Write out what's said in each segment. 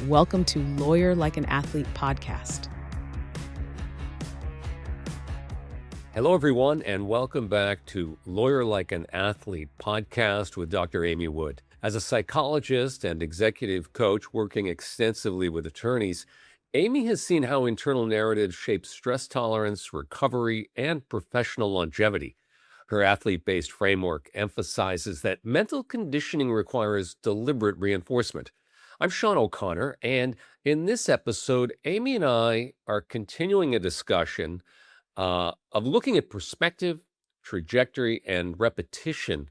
Welcome to Lawyer Like an Athlete podcast. Hello, everyone, and welcome back to Lawyer Like an Athlete podcast with Dr. Amy Wood. As a psychologist and executive coach working extensively with attorneys, Amy has seen how internal narratives shape stress tolerance, recovery, and professional longevity. Her athlete-based framework emphasizes that mental conditioning requires deliberate reinforcement. I'm Sean O'Connor, and in this episode, Amy and I are continuing a discussion of looking at perspective, trajectory, and repetition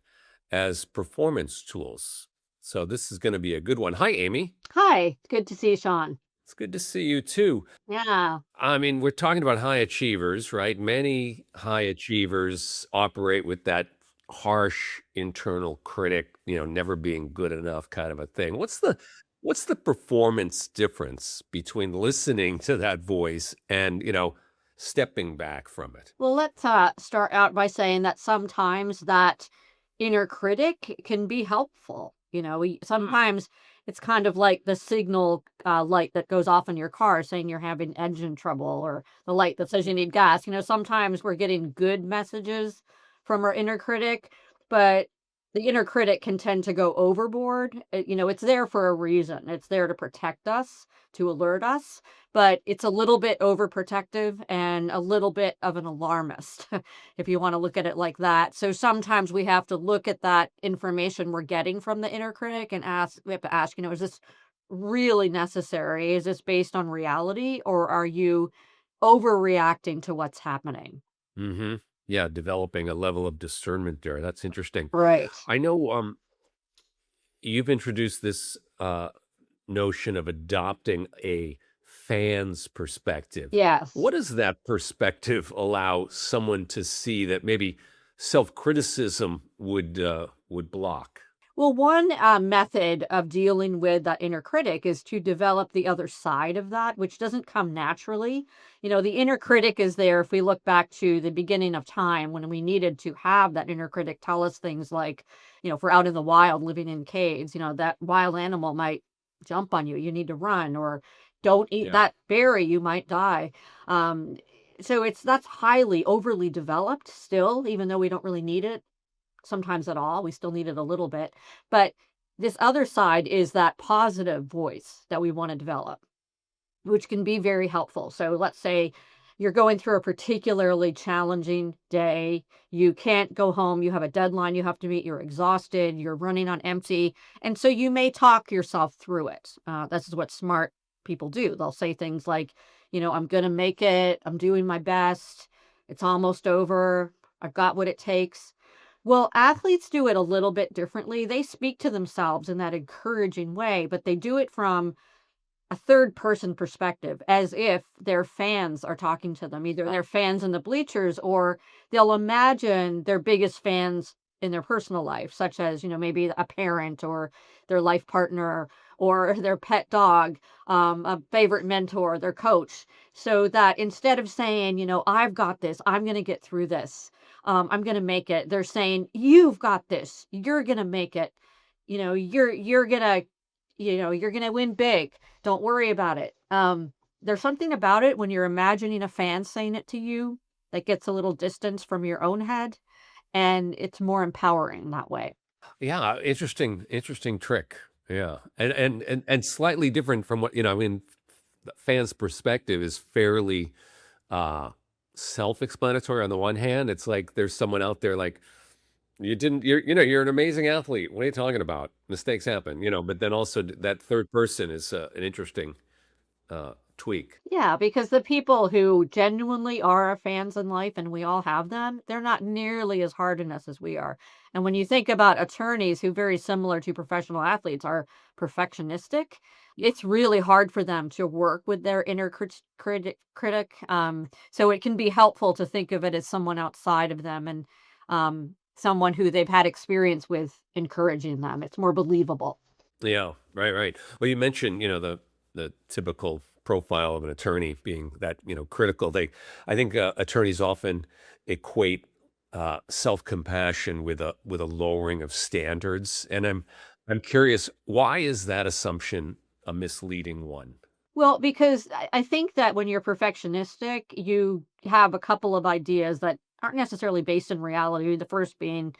as performance tools. So this is going to be a good one. Hi, Amy. Hi, good to see you, Sean. It's good to see you too. Yeah. I mean, we're talking about high achievers, right? Many high achievers operate with that harsh internal critic, never being good enough kind of a thing. What's the performance difference between listening to that voice and, stepping back from it? Well, let's start out by saying that sometimes that inner critic can be helpful. Sometimes it's kind of like the signal light that goes off in your car saying you're having engine trouble, or the light that says you need gas. Sometimes we're getting good messages from our inner critic, but the inner critic can tend to go overboard. It's there for a reason. It's there to protect us, to alert us, but it's a little bit overprotective and a little bit of an alarmist, if you want to look at it like that. So sometimes we have to look at that information we're getting from the inner critic and we have to ask, is this really necessary? Is this based on reality, or are you overreacting to what's happening? Mm-hmm. Yeah, developing a level of discernment there. That's interesting. Right. I know you've introduced this notion of adopting a fan's perspective. Yes. What does that perspective allow someone to see that maybe self-criticism would block? Well, one method of dealing with that inner critic is to develop the other side of that, which doesn't come naturally. The inner critic is there. If we look back to the beginning of time, when we needed to have that inner critic tell us things like, if we're out in the wild living in caves, that wild animal might jump on you. You need to run, or don't eat that berry, you might die. So that's highly overly developed still, even though we don't really need it sometimes at all. We still need it a little bit. But this other side is that positive voice that we want to develop, which can be very helpful. So let's say you're going through a particularly challenging day. You can't go home. You have a deadline you have to meet. You're exhausted. You're running on empty. And so you may talk yourself through it. This is what smart people do. They'll say things like, I'm going to make it. I'm doing my best. It's almost over. I've got what it takes. Well, athletes do it a little bit differently. They speak to themselves in that encouraging way, but they do it from a third person perspective, as if their fans are talking to them. Either they're fans in the bleachers, or they'll imagine their biggest fans in their personal life, such as, maybe a parent or their life partner or their pet dog, a favorite mentor, their coach. So that instead of saying, I've got this, I'm going to get through this, I'm going to make it, they're saying, you've got this, you're going to make it, you're going to, you're going to win big. Don't worry about it. There's something about it when you're imagining a fan saying it to you that gets a little distance from your own head, and it's more empowering that way. Yeah, interesting trick. Yeah. And slightly different from what, the fan's perspective is fairly self-explanatory. On the one hand, it's like there's someone out there like, you're an amazing athlete. What are you talking about? Mistakes happen, but then also that third person is an interesting tweak. Yeah, because the people who genuinely are our fans in life, and we all have them, they're not nearly as hard on us as we are. And when you think about attorneys who, very similar to professional athletes, are perfectionistic, it's really hard for them to work with their inner critic. So it can be helpful to think of it as someone outside of them, and someone who they've had experience with encouraging them. It's more believable. Yeah, right. Well, you mentioned, the typical profile of an attorney being that, critical. I think attorneys often equate self-compassion with a lowering of standards. And I'm curious, why is that assumption a misleading one? Well, because I think that when you're perfectionistic, you have a couple of ideas that aren't necessarily based in reality. The first being,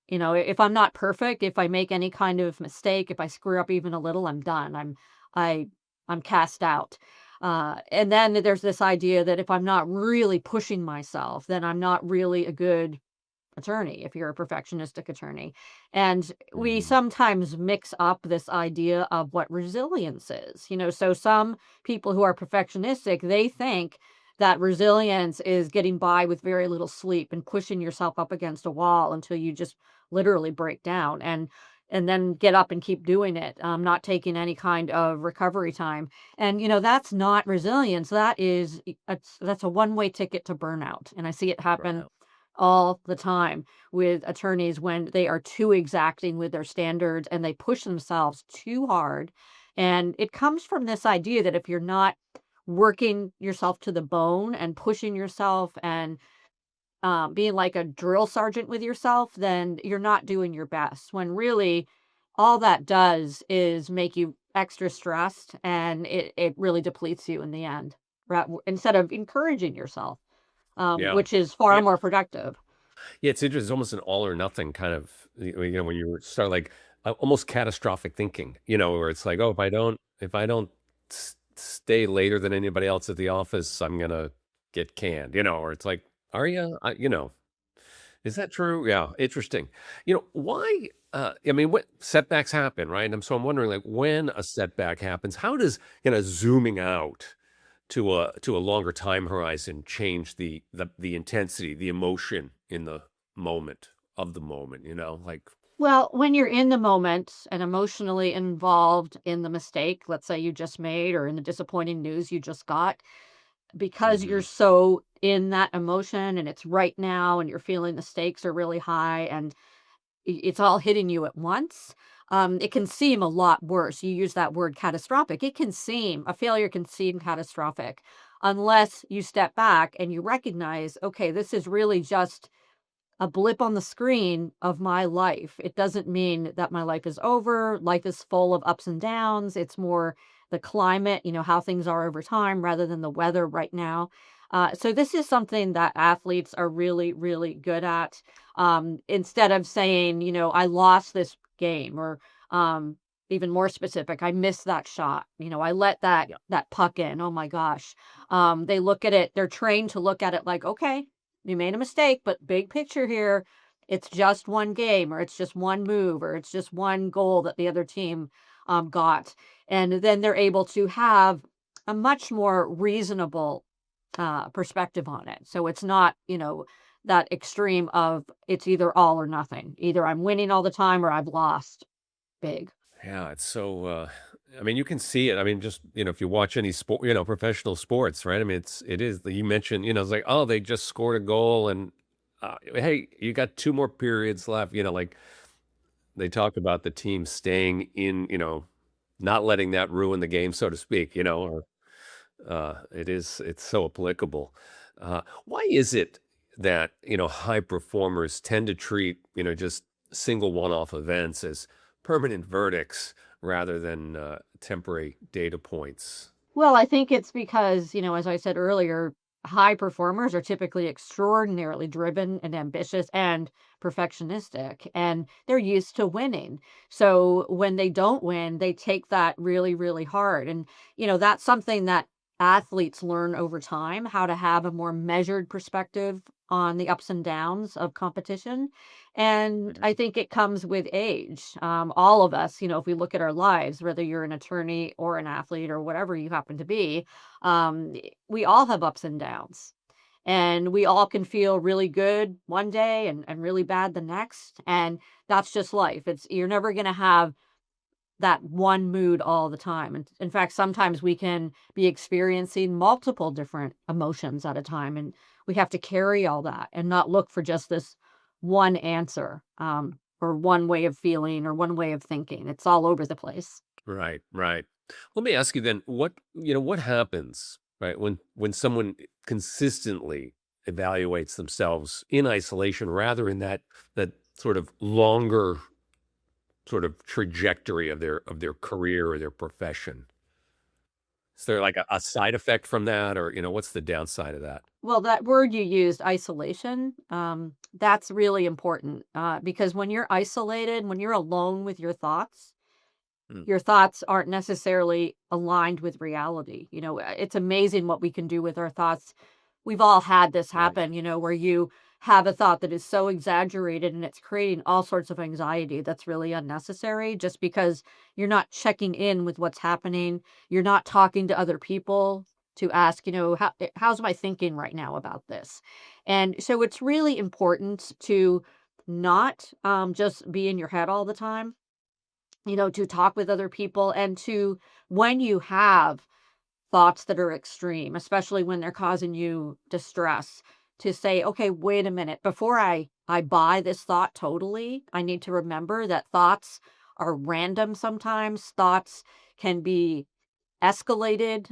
if I'm not perfect, if I make any kind of mistake, if I screw up even a little, I'm done. I I'm cast out. And then there's this idea that if I'm not really pushing myself, then I'm not really a good attorney if you're a perfectionistic attorney. And we Mhm. sometimes mix up this idea of what resilience is. So some people who are perfectionistic, they think that resilience is getting by with very little sleep and pushing yourself up against a wall until you just literally break down and then get up and keep doing it, not taking any kind of recovery time. And that's not resilience. That's a one-way ticket to burnout. And I see it happen Right. all the time with attorneys when they are too exacting with their standards and they push themselves too hard. And it comes from this idea that if you're not working yourself to the bone and pushing yourself and being like a drill sergeant with yourself, then you're not doing your best. When really all that does is make you extra stressed and it really depletes you in the end, right? Instead of encouraging yourself, Yeah. which is far Yeah. more productive. Yeah, it's interesting. It's almost an all or nothing kind of, when you start like almost catastrophic thinking, where it's like, oh, if I don't stay later than anybody else at the office, I'm gonna get canned, or it's like, are you? Is that true? Yeah, interesting. Why? I mean, what setbacks happen, right? So I'm wondering, like, when a setback happens, how does zooming out to a longer time horizon change the intensity, the emotion in the moment of the moment, like. Well, when you're in the moment and emotionally involved in the mistake, let's say you just made, or in the disappointing news you just got, because you're Mhm. so in that emotion and it's right now and you're feeling the stakes are really high and it's all hitting you at once, it can seem a lot worse. You use that word catastrophic. A failure can seem catastrophic unless you step back and you recognize, okay, this is really just a blip on the screen of my life. It doesn't mean that my life is over. Life is full of ups and downs. It's more the climate, how things are over time rather than the weather right now. So this is something that athletes are really, really good at. Instead of saying, I lost this game, or even more specific, I missed that shot. I let that Yeah. that puck in. Oh my gosh. They look at it. They're trained to look at it like, okay, you made a mistake, but big picture here, it's just one game, or it's just one move, or it's just one goal that the other team got. And then they're able to have a much more reasonable perspective on it. So it's not, that extreme of it's either all or nothing. Either I'm winning all the time or I've lost big. Yeah, it's so, I mean, you can see it. I mean, just, if you watch any sport, professional sports, right? I mean, it is, you mentioned, it's like, oh, they just scored a goal and, hey, you got two more periods left, like they talk about the team staying in, not letting that ruin the game, so to speak, or it's so applicable. Why is it that, high performers tend to treat, just single one-off events as permanent verdicts rather than temporary data points? Well, I think it's because, as I said earlier, high performers are typically extraordinarily driven and ambitious and perfectionistic, and they're used to winning. So when they don't win, they take that really, really hard. And, that's something that athletes learn over time, how to have a more measured perspective on the ups and downs of competition. And Mhm. I think it comes with age. All of us, if we look at our lives, whether you're an attorney or an athlete or whatever you happen to be, we all have ups and downs. And we all can feel really good one day and really bad the next. And that's just life. You're never going to have that one mood all the time. And in fact, sometimes we can be experiencing multiple different emotions at a time, and we have to carry all that and not look for just this one answer, or one way of feeling or one way of thinking. It's all over the place. Right, right. Let me ask you then, what happens, right, when someone consistently evaluates themselves in isolation rather in that sort of longer sort of trajectory of their career or their profession? Is there like a side effect from that, or what's the downside of that? Well, that word you used, isolation, that's really important because when you're isolated, when you're alone with Mm, your thoughts aren't necessarily aligned with reality. It's amazing what we can do with our thoughts. We've all had this right. happen, where you have a thought that is so exaggerated and it's creating all sorts of anxiety that's really unnecessary just because you're not checking in with what's happening. You're not talking to other people to ask, how's my thinking right now about this? And so it's really important to not just be in your head all the time, to talk with other people and to, when you have thoughts that are extreme, especially when they're causing you distress, to say, okay, wait a minute, before I buy this thought totally, I need to remember that thoughts are random sometimes. Thoughts can be escalated,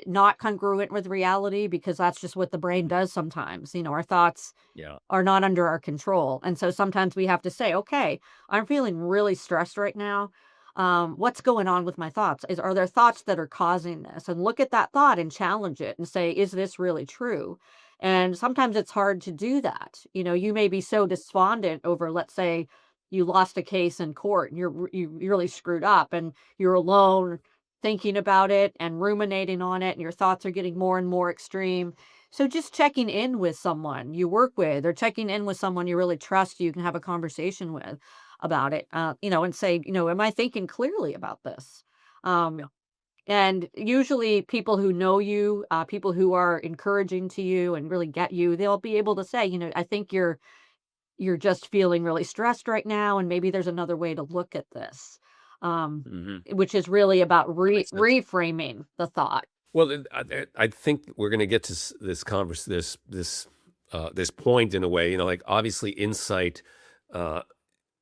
not congruent with reality because that's just what the brain does sometimes. Our thoughts Yeah. are not under our control. And so sometimes we have to say, okay, I'm feeling really stressed right now. What's going on with my thoughts? Are there thoughts that are causing this? And look at that thought and challenge it and say, is this really true? And sometimes it's hard to do that. You may be so despondent over, let's say, you lost a case in court and you really screwed up and you're alone thinking about it and ruminating on it and your thoughts are getting more and more extreme. So just checking in with someone you work with or checking in with someone you really trust you can have a conversation with about it, and say, am I thinking clearly about this? Um, and usually people who know you, people who are encouraging to you and really get you, they'll be able to say, I think you're just feeling really stressed right now, and maybe there's another way to look at this. Hmm. Which is really about That makes sense. reframing the thought. Well, I think we're going to get to this this point in a way. Like obviously, insight uh,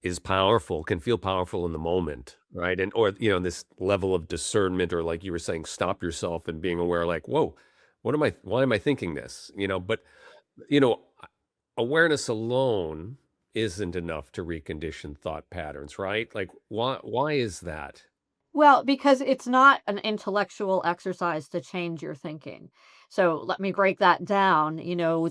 is powerful, can feel powerful in the moment, right? And or this level of discernment, or like you were saying, stop yourself and being aware, like, whoa, what am I? Why am I thinking this? But you know, awareness alone isn't enough to recondition thought patterns, right? Like, why is that? Well, because it's not an intellectual exercise to change your thinking. So let me break that down.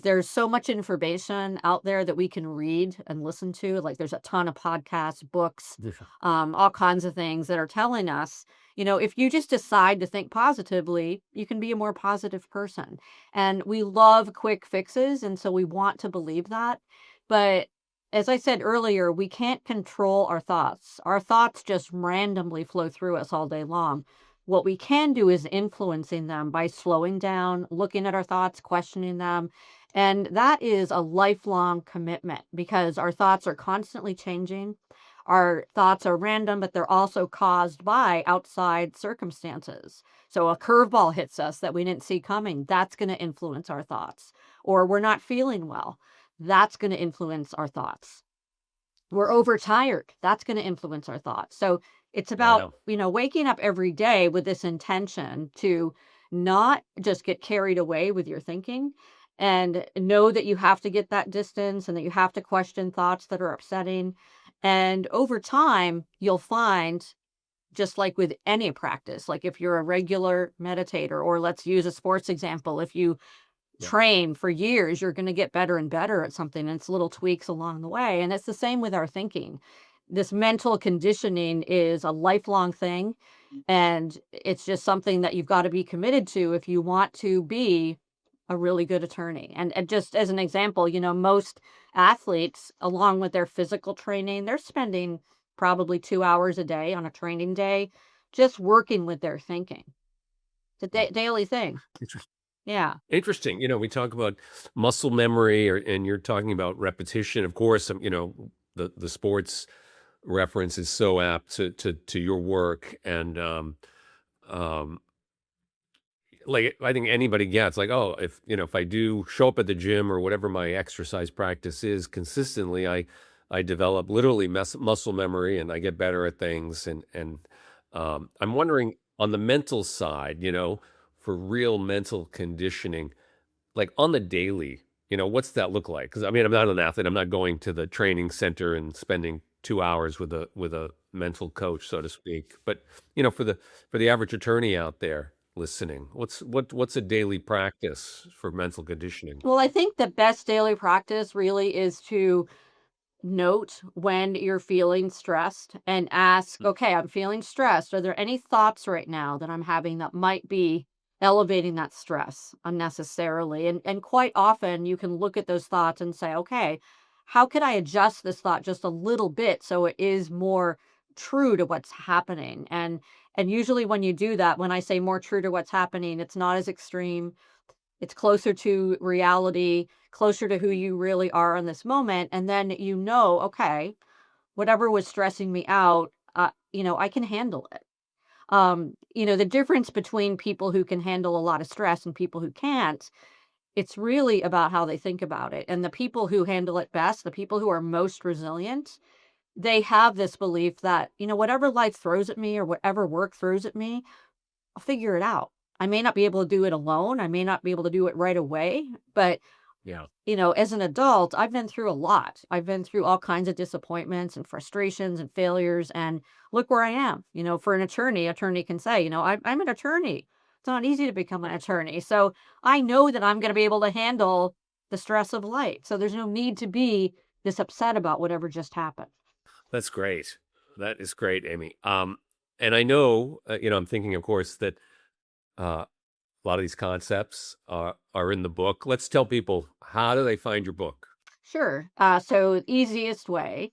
There's so much information out there that we can read and listen to. Like there's a ton of podcasts, books, all kinds of things that are telling us, if you just decide to think positively, you can be a more positive person. And we love quick fixes. And so we want to believe that. But as I said earlier, we can't control our thoughts. Our thoughts just randomly flow through us all day long. What we can do is influencing them by slowing down, looking at our thoughts, questioning them. And that is a lifelong commitment because our thoughts are constantly changing. Our thoughts are random, but they're also caused by outside circumstances. So a curveball hits us that we didn't see coming. That's going to influence our thoughts. Or we're not feeling well. That's going to influence our thoughts. We're overtired. That's going to influence our thoughts. So it's about, Wow. waking up every day with this intention to not just get carried away with your thinking and know that you have to get that distance and that you have to question thoughts that are upsetting. And over time, you'll find, just like with any practice, like if you're a regular meditator, or let's use a sports example, if you Yeah. train for years, you're going to get better and better at something. And it's little tweaks along the way. And it's the same with our thinking. This mental conditioning is a lifelong thing. And it's just something that you've got to be committed to if you want to be a really good attorney. And just as an example, most athletes, along with their physical training, they're spending probably 2 hours a day on a training day just working with their thinking. It's a Wow. daily thing. Yeah. Interesting. We talk about muscle memory, and you're talking about repetition. Of course, the sports reference is so apt to your work, and um, like I think anybody gets like, oh, if I do show up at the gym or whatever my exercise practice is consistently, I develop literally muscle memory, and I get better at things, and I'm wondering on the mental side, for real mental conditioning, like on the daily, what's that look like? Because I mean, I'm not an athlete. I'm not going to the training center and spending 2 hours with a mental coach, so to speak. But for the average attorney out there, listening? What's a daily practice for mental conditioning? Well, I think the best daily practice really is to note when you're feeling stressed and ask, Mm. okay, I'm feeling stressed. Are there any thoughts right now that I'm having that might be elevating that stress unnecessarily? And quite often you can look at those thoughts and say, okay, how could I adjust this thought just a little bit so it is more true to what's happening? And usually when you do that, when I say more true to what's happening, it's not as extreme, it's closer to reality, closer to who you really are in this moment, and then you know, okay, whatever was stressing me out, I can handle it. The difference between people who can handle a lot of stress and people who can't, it's really about how they think about it. And the people who handle it best, the people who are most resilient, they have this belief that, whatever life throws at me or whatever work throws at me, I'll figure it out. I may not be able to do it alone. I may not be able to do it right away, but Yeah. as an adult, I've been through a lot. I've been through all kinds of disappointments and frustrations and failures. And look where I am. For an attorney can say, I'm an attorney. It's not easy to become an attorney. So I know that I'm going to be able to handle the stress of life. So there's no need to be this upset about whatever just happened. That's great. That is great, Amy. And I know, I'm thinking, of course, that a lot of these concepts are in the book. Let's tell people, how do they find your book? Sure. So easiest way,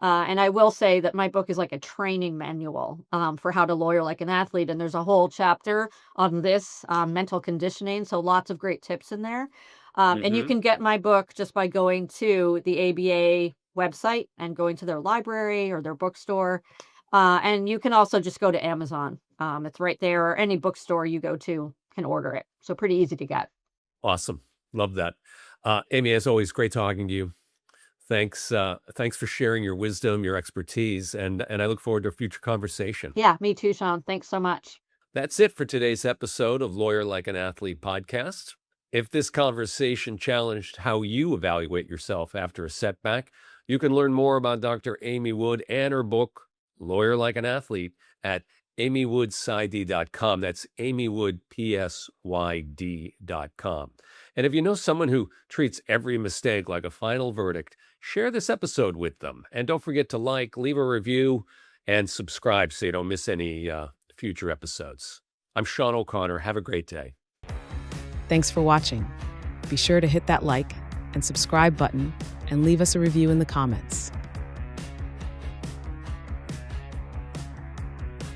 and I will say that my book is like a training manual for how to lawyer like an athlete, and there's a whole chapter on this mental conditioning. So lots of great tips in there. And you Hmm. can get my book just by going to the ABA website and going to their library or their bookstore. And you can also just go to Amazon. It's right there, or any bookstore you go to can order it. So pretty easy to get. Awesome. Love that. Amy, as always, great talking to you. Thanks for sharing your wisdom, your expertise, and I look forward to a future conversation. Yeah, me too, Sean. Thanks so much. That's it for today's episode of Lawyer Like an Athlete podcast. If this conversation challenged how you evaluate yourself after a setback, you can learn more about Dr. Amy Wood and her book, Lawyer Like an Athlete, at amywoodpsyd.com. That's amywoodpsyd.com. And if you know someone who treats every mistake like a final verdict, share this episode with them. And don't forget to leave a review, and subscribe so you don't miss any future episodes. I'm Sean O'Connor. Have a great day. Thanks for watching. Be sure to hit that like and subscribe button and leave us a review in the comments.